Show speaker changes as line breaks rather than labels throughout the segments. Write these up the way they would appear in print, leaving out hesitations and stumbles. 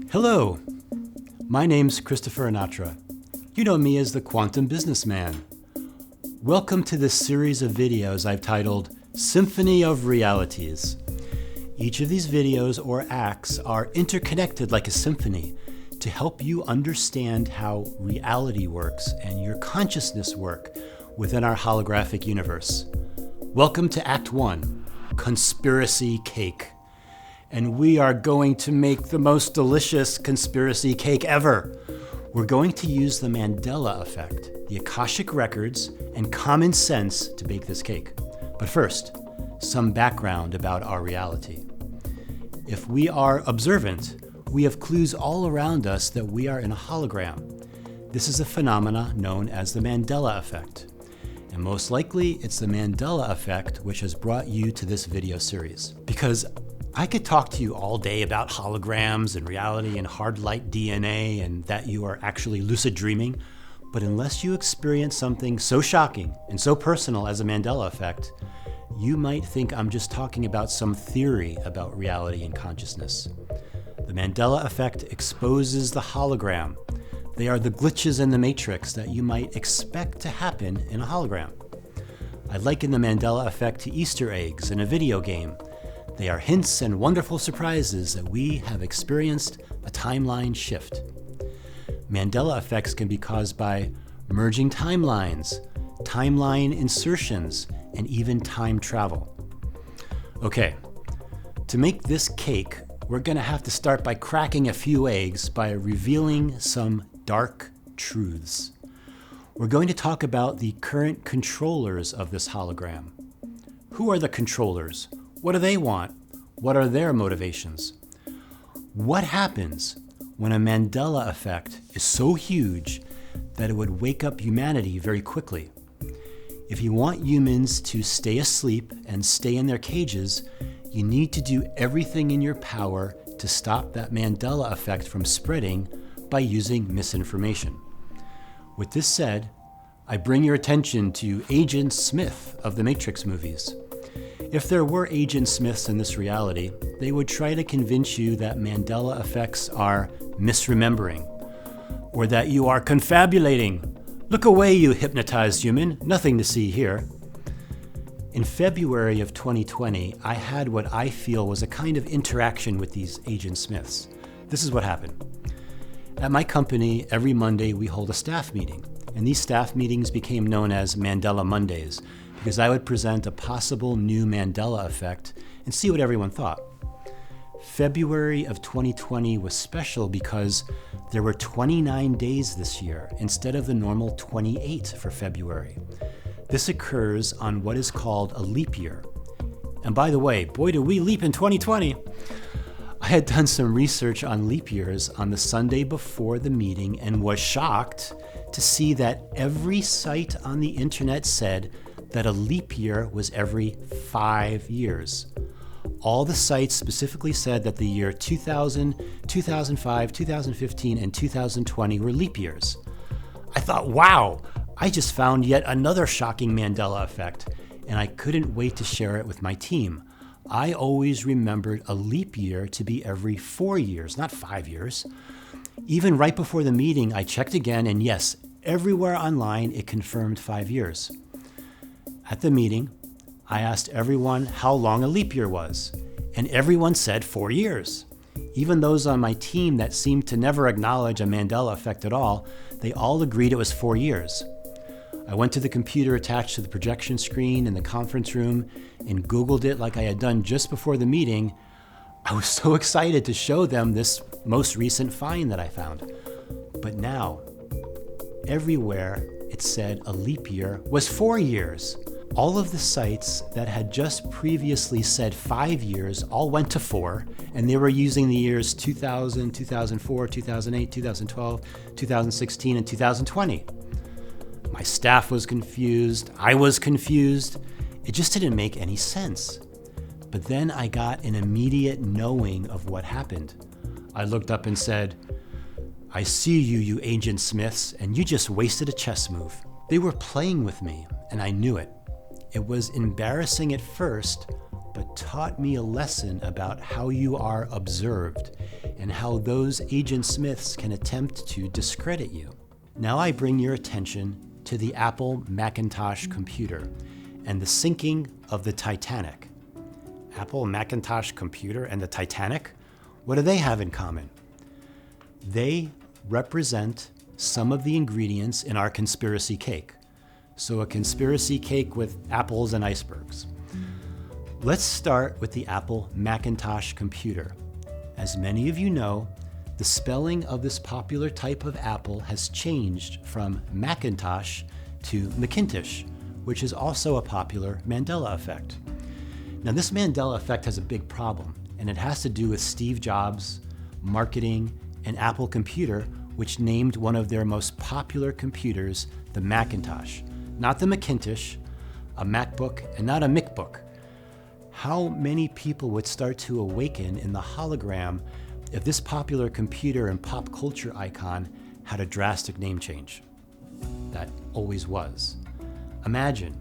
Hello, my name's Christopher Anatra. You know me as the Quantum Businessman. Welcome to this series of videos I've titled Symphony of Realities. Each of these videos or acts are interconnected like a symphony to help you understand how reality works and your consciousness work within our holographic universe. Welcome to Act 1, Conspiracy Cake. And we are going to make the most delicious conspiracy cake ever. We're going to use the Mandela Effect, the AKASHIC records, and common sense to bake this cake. But first, some background about our reality. If we are observant, we have clues all around us that we are in a hologram. This is a phenomena known as the Mandela Effect. And most likely, it's the Mandela Effect which has brought you to this video series. Because I could talk to you all day about holograms and reality and hard light DNA and that you are actually lucid dreaming, but unless you experience something so shocking and so personal as a Mandela Effect, you might think I'm just talking about some theory about reality and consciousness. The Mandela Effect exposes the hologram. They are the glitches in the matrix that you might expect to happen in a hologram. I liken the Mandela Effect to Easter eggs in a video game. They are hints and wonderful surprises that we have experienced a timeline shift. Mandela effects can be caused by merging timelines, timeline insertions, and even time travel. Okay, to make this cake, we're going to have to start by cracking a few eggs by revealing some dark truths. We're going to talk about the current controllers of this hologram. Who are the controllers? What do they want? What are their motivations? What happens when a Mandela effect is so huge that it would wake up humanity very quickly? If you want humans to stay asleep and stay in their cages, you need to do everything in your power to stop that Mandela effect from spreading by using misinformation. With this said, I bring your attention to Agent Smith of the Matrix movies. If there were Agent Smiths in this reality, they would try to convince you that Mandela effects are misremembering, or that you are confabulating. Look away, you hypnotized human, nothing to see here. In February of 2020, I had what I feel was a kind of interaction with these Agent Smiths. This is what happened. At my company, every Monday we hold a staff meeting, and these staff meetings became known as Mandela Mondays, because I would present a possible new Mandela effect and see what everyone thought. February of 2020 was special because there were 29 days this year instead of the normal 28 for February. This occurs on what is called a leap year. And by the way, boy do we leap in 2020! I had done some research on leap years on the Sunday before the meeting and was shocked to see that every site on the internet said that a leap year was every 5 years. All the sites specifically said that the year 2000, 2005, 2015, and 2020 were leap years. I thought, wow, I just found yet another shocking Mandela effect, and I couldn't wait to share it with my team. I always remembered a leap year to be every 4 years, not 5 years. Even right before the meeting, I checked again, and yes, everywhere online it confirmed 5 years. At the meeting, I asked everyone how long a leap year was, and everyone said 4 years. Even those on my team that seemed to never acknowledge a Mandela effect at all, they all agreed it was 4 years. I went to the computer attached to the projection screen in the conference room and Googled it like I had done just before the meeting. I was so excited to show them this most recent find that I found. But now, everywhere it said a leap year was 4 years. All of the sites that had just previously said 5 years all went to 4, and they were using the years 2000, 2004, 2008, 2012, 2016, and 2020. My staff was confused. I was confused. It just didn't make any sense. But then I got an immediate knowing of what happened. I looked up and said, I see you, you Agent Smiths, and you just wasted a chess move. They were playing with me, and I knew it. It was embarrassing at first, but taught me a lesson about how you are observed and how those agent Smiths can attempt to discredit you. Now I bring your attention to the Apple Macintosh computer and the sinking of the Titanic. Apple Macintosh computer and the Titanic? What do they have in common? They represent some of the ingredients in our conspiracy cake. So a conspiracy cake with apples and icebergs. Let's start with the Apple Macintosh computer. As many of you know, the spelling of this popular type of apple has changed from Macintosh to Macintosh, which is also a popular Mandela effect. Now this Mandela effect has a big problem, and it has to do with Steve Jobs, marketing, and Apple Computer, which named one of their most popular computers the Macintosh. Not the Macintosh, a MacBook, and not a MacBook. How many people would start to awaken in the hologram if this popular computer and pop culture icon had a drastic name change? That always was. Imagine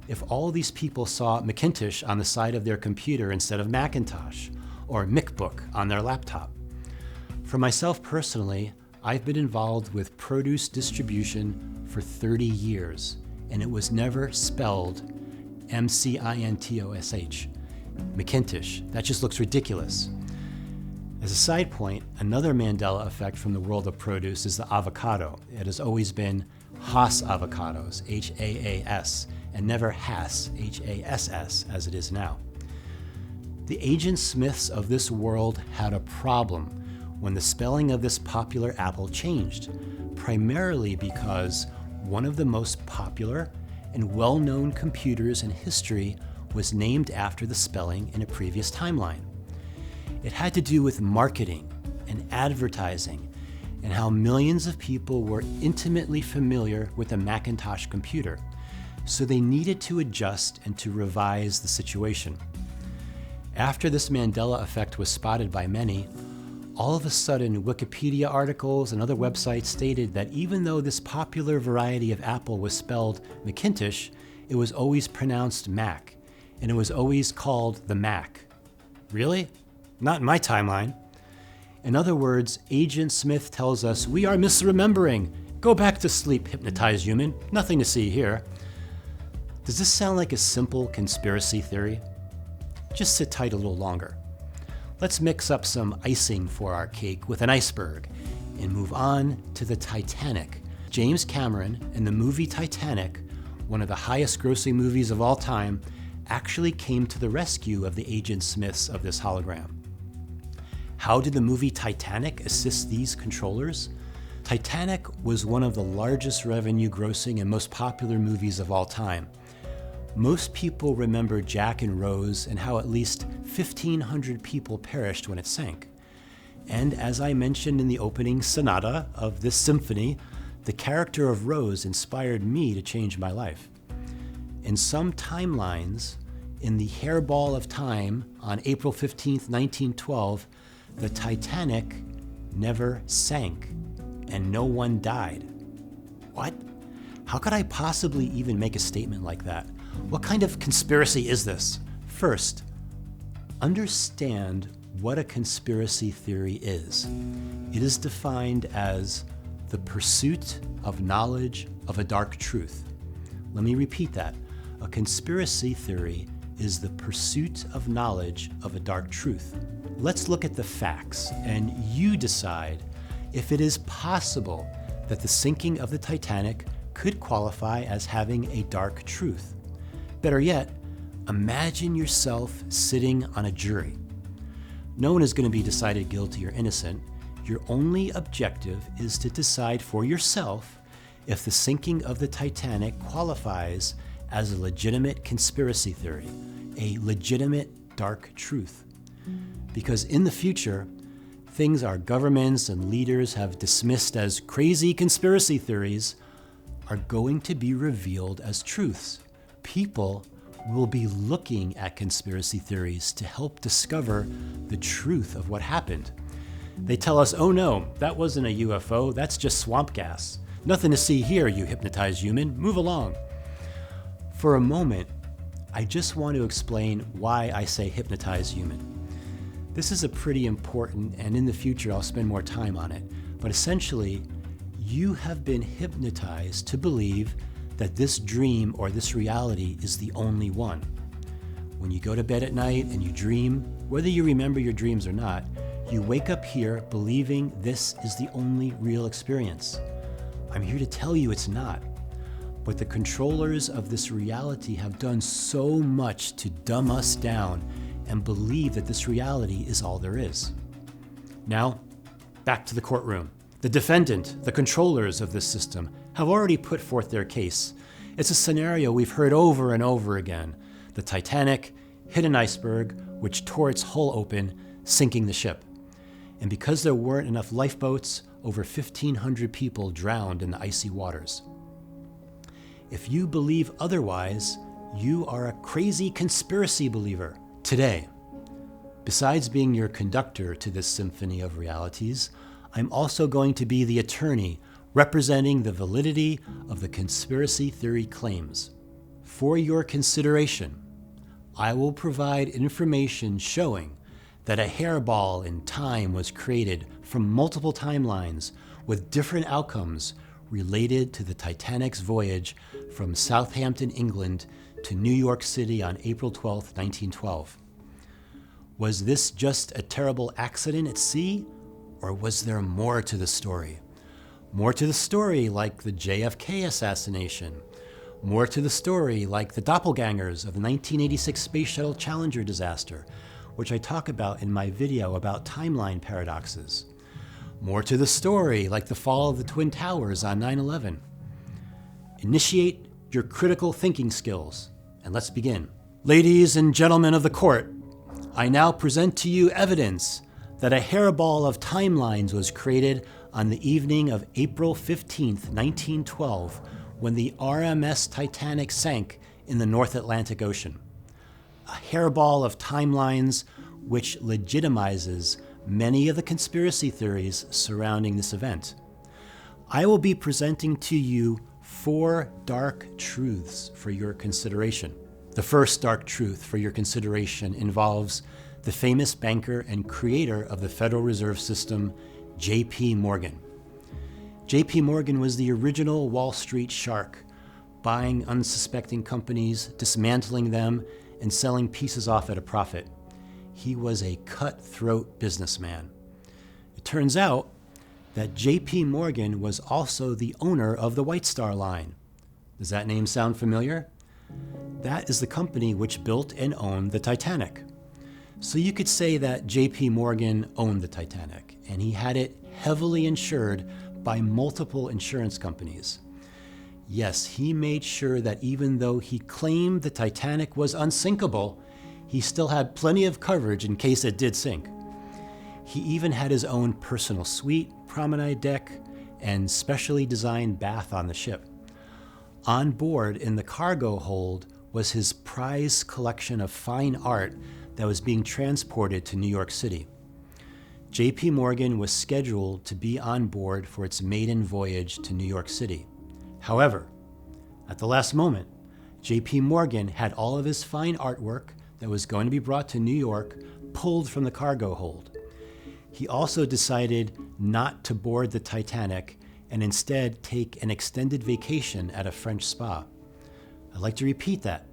if all these people saw Macintosh on the side of their computer instead of Macintosh, or MacBook on their laptop. For myself personally, I've been involved with produce distribution for 30 years, and it was never spelled M-C-I-N-T-O-S-H. Macintosh. That just looks ridiculous. As a side point, another Mandela effect from the world of produce is the avocado. It has always been Haas avocados, H-A-A-S, and never Hass, H-A-S-S, as it is now. The agent Smiths of this world had a problem when the spelling of this popular apple changed, primarily because one of the most popular and well-known computers in history was named after the spelling in a previous timeline. It had to do with marketing and advertising and how millions of people were intimately familiar with the Macintosh computer, so they needed to adjust and to revise the situation. After this Mandela effect was spotted by many, all of a sudden Wikipedia articles and other websites stated that even though this popular variety of apple was spelled Macintosh, it was always pronounced Mac, and it was always called the Mac. Really? Not in my timeline. In other words, Agent Smith tells us we are misremembering. Go back to sleep, hypnotized human. Nothing to see here. Does this sound like a simple conspiracy theory? Just sit tight a little longer. Let's mix up some icing for our cake with an iceberg and move on to the Titanic. James Cameron in the movie Titanic, one of the highest grossing movies of all time, actually came to the rescue of the Agent Smiths of this hologram. How did the movie Titanic assist these controllers? Titanic was one of the largest revenue grossing and most popular movies of all time. Most people remember Jack and Rose and how at least 1,500 people perished when it sank. And as I mentioned in the opening sonata of this symphony, the character of Rose inspired me to change my life. In some timelines, in the Hairball of Time on April 15th, 1912, the Titanic never sank and no one died. What? How could I possibly even make a statement like that? What kind of conspiracy is this? First, understand what a conspiracy theory is. It is defined as the pursuit of knowledge of a dark truth. Let me repeat that. A conspiracy theory is the pursuit of knowledge of a dark truth. Let's look at the facts, and you decide if it is possible that the sinking of the Titanic could qualify as having a dark truth. Better yet, imagine yourself sitting on a jury. No one is going to be decided guilty or innocent. Your only objective is to decide for yourself if the sinking of the Titanic qualifies as a legitimate conspiracy theory, a legitimate dark truth. Because in the future, things our governments and leaders have dismissed as crazy conspiracy theories are going to be revealed as truths. People will be looking at conspiracy theories to help discover the truth of what happened. They tell us, oh no, that wasn't a UFO, that's just swamp gas. Nothing to see here, you hypnotized human, move along. For a moment, I just want to explain why I say hypnotized human. This is a pretty important, and in the future I'll spend more time on it, but essentially, you have been hypnotized to believe that this dream or this reality is the only one. When you go to bed at night and you dream, whether you remember your dreams or not, you wake up here believing this is the only real experience. I'm here to tell you it's not. But the controllers of this reality have done so much to dumb us down and believe that this reality is all there is. Now, back to the courtroom. The defendant, the controllers of this system, have already put forth their case. It's a scenario we've heard over and over again. The Titanic hit an iceberg, which tore its hull open, sinking the ship. And because there weren't enough lifeboats, over 1,500 people drowned in the icy waters. If you believe otherwise, you are a crazy conspiracy believer. Today, besides being your conductor to this symphony of realities, I'm also going to be the attorney representing the validity of the conspiracy theory claims. For your consideration, I will provide information showing that a hairball in time was created from multiple timelines with different outcomes related to the Titanic's voyage from Southampton, England to New York City on April 12, 1912. Was this just a terrible accident at sea, or was there more to the story? More to the story like the JFK assassination. More to the story like the doppelgangers of the 1986 Space Shuttle Challenger disaster, which I talk about in my video about timeline paradoxes. More to the story like the fall of the Twin Towers on 9/11. Initiate your critical thinking skills, and let's begin. Ladies and gentlemen of the court, I now present to you evidence that a hairball of timelines was created on the evening of April 15th, 1912, when the RMS Titanic sank in the North Atlantic Ocean. A hairball of timelines which legitimizes many of the conspiracy theories surrounding this event. I will be presenting to you 4 dark truths for your consideration. The first dark truth for your consideration involves the famous banker and creator of the Federal Reserve System, J.P. Morgan. J.P. Morgan was the original Wall Street shark, buying unsuspecting companies, dismantling them, and selling pieces off at a profit. He was a cutthroat businessman. It turns out that J.P. Morgan was also the owner of the White Star Line. Does that name sound familiar? That is the company which built and owned the Titanic. So you could say that J.P. Morgan owned the Titanic, and he had it heavily insured by multiple insurance companies. Yes, he made sure that even though he claimed the Titanic was unsinkable, he still had plenty of coverage in case it did sink. He even had his own personal suite, promenade deck, and specially designed bath on the ship. On board in the cargo hold was his prized collection of fine art that was being transported to New York City. J.P. Morgan was scheduled to be on board for its maiden voyage to New York City. However, at the last moment, J.P. Morgan had all of his fine artwork that was going to be brought to New York pulled from the cargo hold. He also decided not to board the Titanic and instead take an extended vacation at a French spa. I'd like to repeat that.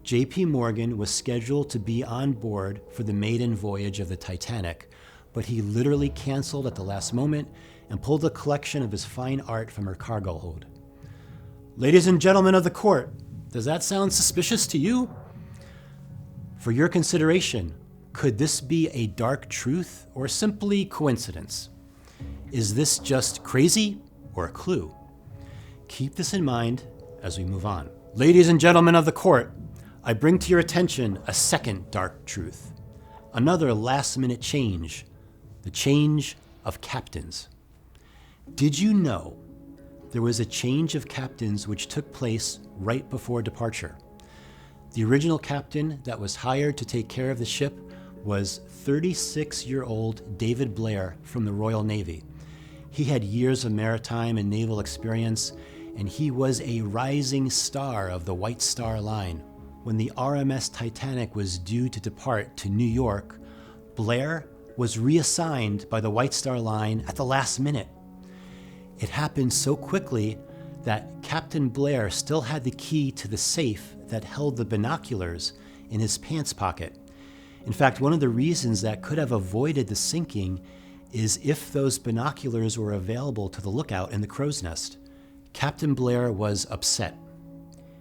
J.P. Morgan was scheduled to be on board for the maiden voyage of the Titanic, but he literally canceled at the last moment and pulled a collection of his fine art from her cargo hold. Ladies and gentlemen of the court, does that sound suspicious to you? For your consideration, could this be a dark truth or simply coincidence? Is this just crazy or a clue? Keep this in mind as we move on. Ladies and gentlemen of the court, I bring to your attention a second dark truth, another last-minute change, the change of captains. Did you know there was a change of captains which took place right before departure? The original captain that was hired to take care of the ship was 36-year-old David Blair from the Royal Navy. He had years of maritime and naval experience, and he was a rising star of the White Star Line. When the RMS Titanic was due to depart to New York, Blair was reassigned by the White Star Line at the last minute. It happened so quickly that Captain Blair still had the key to the safe that held the binoculars in his pants pocket. In fact, one of the reasons that could have avoided the sinking is if those binoculars were available to the lookout in the crow's nest. Captain Blair was upset.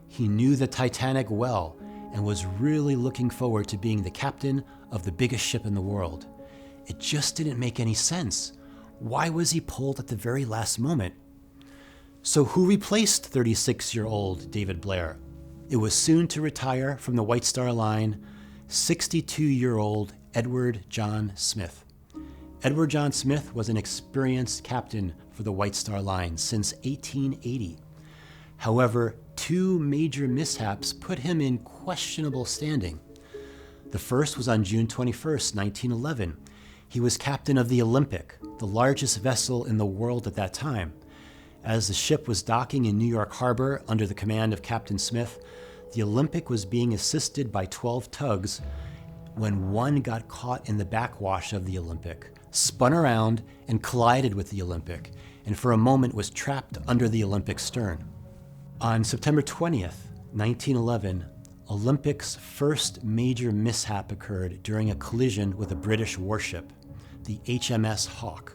He knew the Titanic well and was really looking forward to being the captain of the biggest ship in the world. It just didn't make any sense. Why was he pulled at the very last moment? So who replaced 36-year-old David Blair? It was soon to retire from the White Star Line, 62-year-old Edward John Smith. Edward John Smith was an experienced captain for the White Star Line since 1880. However, two major mishaps put him in questionable standing. The first was on June 21st, 1911. He was captain of the Olympic, the largest vessel in the world at that time. As the ship was docking in New York Harbor under the command of Captain Smith, the Olympic was being assisted by 12 tugs when one got caught in the backwash of the Olympic, spun around and collided with the Olympic, and for a moment was trapped under the Olympic's stern. On September 20th, 1911, Olympic's first major mishap occurred during a collision with a British warship, the HMS Hawke.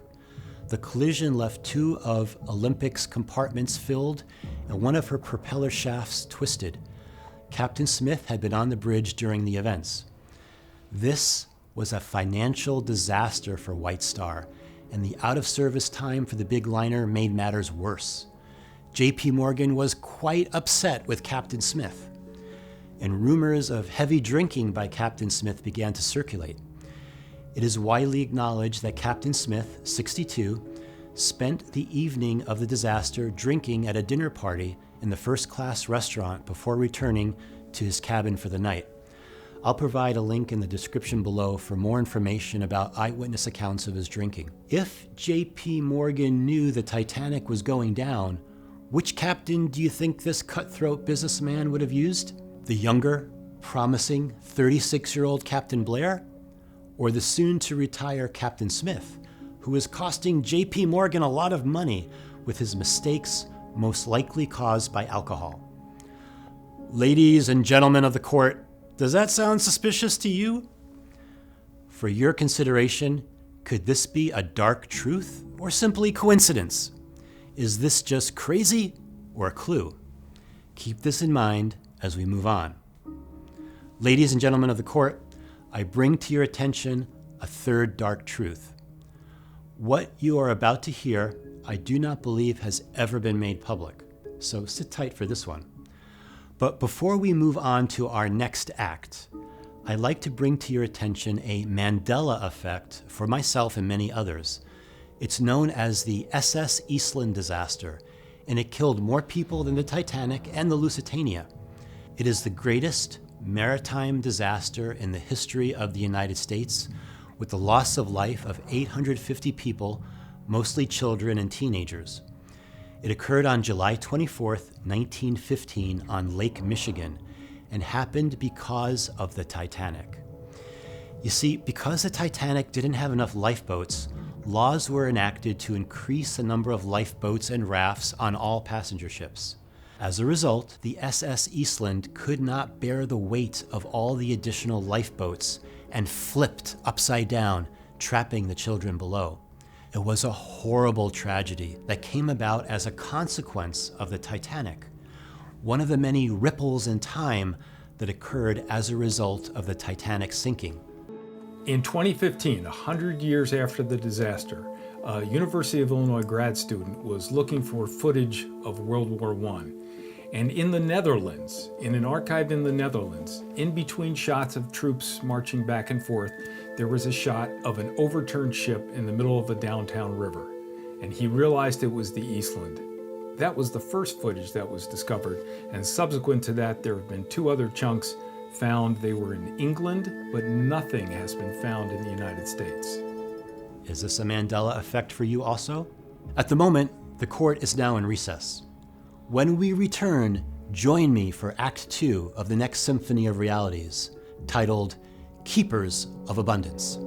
The collision left two of Olympic's compartments filled and one of her propeller shafts twisted. Captain Smith had been on the bridge during the events. This was a financial disaster for White Star, and the out-of-service time for the big liner made matters worse. J.P. Morgan was quite upset with Captain Smith, and rumors of heavy drinking by Captain Smith began to circulate. It is widely acknowledged that Captain Smith, 62, spent the evening of the disaster drinking at a dinner party in the first-class restaurant before returning to his cabin for the night. I'll provide a link in the description below for more information about eyewitness accounts of his drinking. If J.P. Morgan knew the Titanic was going down, which captain do you think this cutthroat businessman would have used? The younger, promising 36-year-old Captain Blair? Or the soon-to-retire Captain Smith, who was costing J.P. Morgan a lot of money with his mistakes most likely caused by alcohol? Ladies and gentlemen of the court, does that sound suspicious to you? For your consideration, could this be a dark truth or simply coincidence? Is this just crazy or a clue? Keep this in mind as we move on. Ladies and gentlemen of the court, I bring to your attention a third dark truth. What you are about to hear, I do not believe has ever been made public, so sit tight for this one. But before we move on to our next act, I'd like to bring to your attention a Mandela Effect for myself and many others. It's known as the SS Eastland Disaster, and it killed more people than the Titanic and the Lusitania. It is the greatest maritime disaster in the history of the United States, with the loss of life of 850 people, mostly children and teenagers. It occurred on July 24th, 1915 on Lake Michigan, and happened because of the Titanic. You see, because the Titanic didn't have enough lifeboats, laws were enacted to increase the number of lifeboats and rafts on all passenger ships. As a result, the SS Eastland could not bear the weight of all the additional lifeboats and flipped upside down, trapping the children below. It was a horrible tragedy that came about as a consequence of the Titanic, one of the many ripples in time that occurred as a result of the Titanic sinking.
In 2015, 100 years after the disaster, a University of Illinois grad student was looking for footage of World War I. And in the Netherlands, in an archive in the Netherlands, in between shots of troops marching back and forth, there was a shot of an overturned ship in the middle of a downtown river. And he realized it was the Eastland. That was the first footage that was discovered, and subsequent to that, there have been two other chunks found. They were in England, but nothing has been found in the United States.
Is this a Mandela effect for you also? At the moment, the court is now in recess. When we return, join me for Act 2 of the next Symphony of Realities, titled Keepers of Abundance.